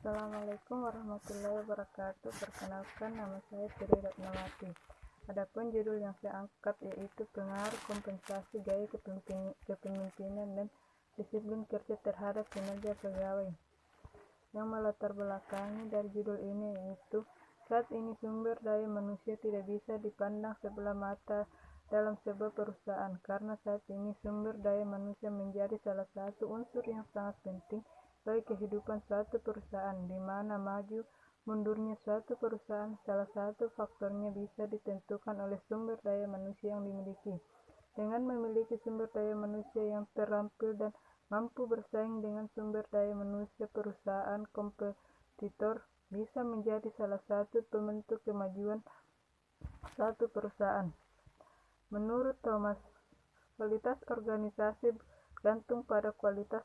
Assalamualaikum warahmatullahi wabarakatuh. Perkenalkan, nama saya Tri Ratnawati. Adapun judul yang saya angkat yaitu pengaruh kompensasi gaya kepemimpinan dan disiplin kerja terhadap kinerja pegawai. Yang melatar belakangi dari judul ini yaitu saat ini sumber daya manusia tidak bisa dipandang sebelah mata dalam sebuah perusahaan, karena saat ini sumber daya manusia menjadi salah satu unsur yang sangat penting bagi kehidupan suatu perusahaan, di mana maju mundurnya suatu perusahaan salah satu faktornya bisa ditentukan oleh sumber daya manusia yang dimiliki. Dengan memiliki sumber daya manusia yang terampil dan mampu bersaing dengan sumber daya manusia, perusahaan kompetitor bisa menjadi salah satu pembentuk kemajuan suatu perusahaan. Menurut Thomas, kualitas organisasi bergantung pada kualitas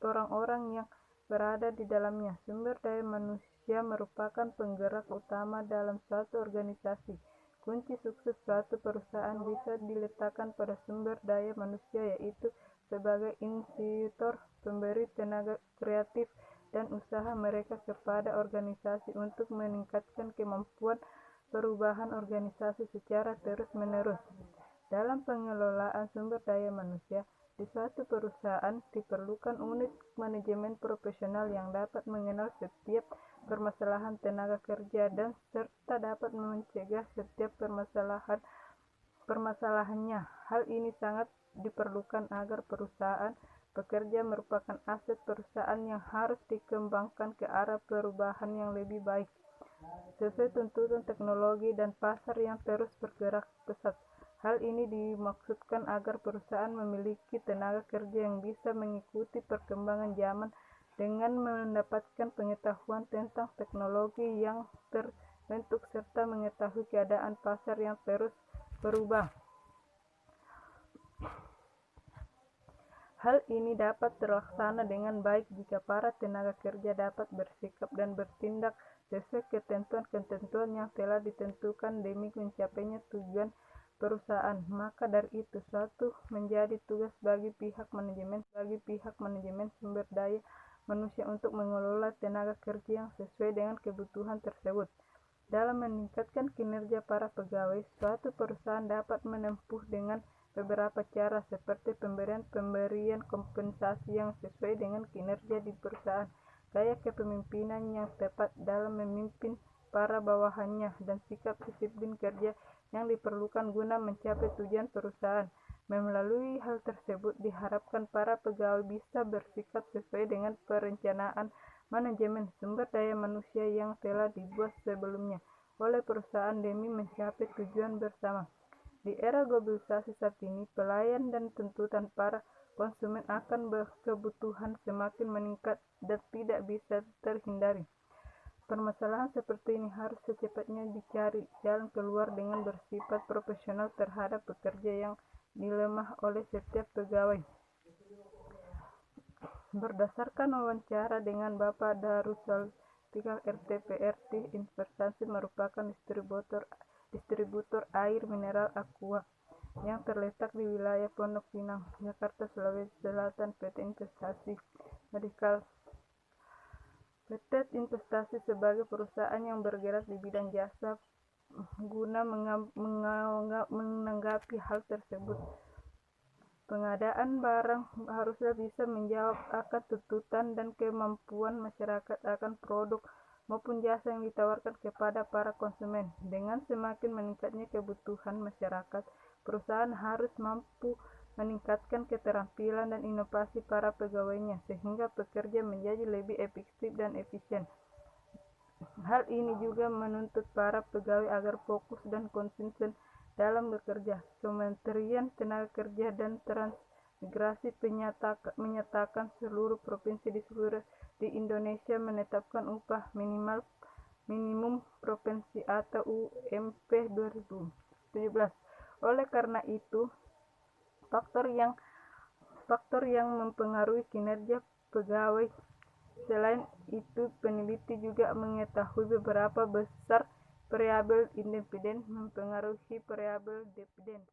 orang-orang yang berada di dalamnya. Sumber daya manusia merupakan penggerak utama dalam suatu organisasi. Kunci sukses suatu perusahaan bisa diletakkan pada sumber daya manusia, yaitu sebagai inisiator, pemberi tenaga kreatif, dan usaha mereka kepada organisasi untuk meningkatkan kemampuan perubahan organisasi secara terus-menerus. Dalam pengelolaan sumber daya manusia di suatu perusahaan diperlukan unit manajemen profesional yang dapat mengenal setiap permasalahan tenaga kerja dan serta dapat mencegah setiap permasalahannya. Hal ini sangat diperlukan agar perusahaan pekerja merupakan aset perusahaan yang harus dikembangkan ke arah perubahan yang lebih baik sesuai tuntutan teknologi dan pasar yang terus bergerak pesat. Hal ini dimaksudkan agar perusahaan memiliki tenaga kerja yang bisa mengikuti perkembangan zaman dengan mendapatkan pengetahuan tentang teknologi yang terbentuk serta mengetahui keadaan pasar yang terus berubah. Hal ini dapat terlaksana dengan baik jika para tenaga kerja dapat bersikap dan bertindak sesuai ketentuan-ketentuan yang telah ditentukan demi mencapainya tujuan perusahaan. Maka dari itu, suatu menjadi tugas bagi pihak manajemen sumber daya manusia untuk mengelola tenaga kerja yang sesuai dengan kebutuhan tersebut. Dalam meningkatkan kinerja para pegawai, suatu perusahaan dapat menempuh dengan beberapa cara seperti pemberian kompensasi yang sesuai dengan kinerja di perusahaan, gaya kepemimpinan yang tepat dalam memimpin para bawahannya, dan sikap disiplin kerja yang diperlukan guna mencapai tujuan perusahaan. Melalui hal tersebut diharapkan para pegawai bisa bersikap sesuai dengan perencanaan manajemen sumber daya manusia yang telah dibuat sebelumnya oleh perusahaan demi mencapai tujuan bersama. Di era globalisasi saat ini, pelayan dan tuntutan para konsumen akan kebutuhan semakin meningkat dan tidak bisa terhindari. Permasalahan seperti ini harus secepatnya dicari jalan keluar dengan bersifat profesional terhadap pekerja yang dilemah oleh setiap pegawai. Berdasarkan wawancara dengan Bapak Darussalam RTPRT, Investasi merupakan distributor air mineral Aqua yang terletak di wilayah Pondok Pinang, Jakarta, Sulawesi Selatan. PT Investasi sebagai perusahaan yang bergerak di bidang jasa. Guna menanggapi hal tersebut, pengadaan barang harusnya bisa menjawab akan tuntutan dan kemampuan masyarakat akan produk maupun jasa yang ditawarkan kepada para konsumen. Dengan semakin meningkatnya kebutuhan masyarakat, perusahaan harus mampu meningkatkan keterampilan dan inovasi para pegawainya sehingga pekerja menjadi lebih efektif dan efisien. Hal ini juga menuntut para pegawai agar fokus dan konsisten dalam bekerja. Kementerian Tenaga Kerja dan Transmigrasi menyatakan seluruh provinsi di Indonesia menetapkan upah minimum provinsi atau UMP 2017. Oleh karena itu, faktor yang mempengaruhi kinerja pegawai. Selain itu, peneliti juga mengetahui beberapa besar variabel independen mempengaruhi variabel dependen.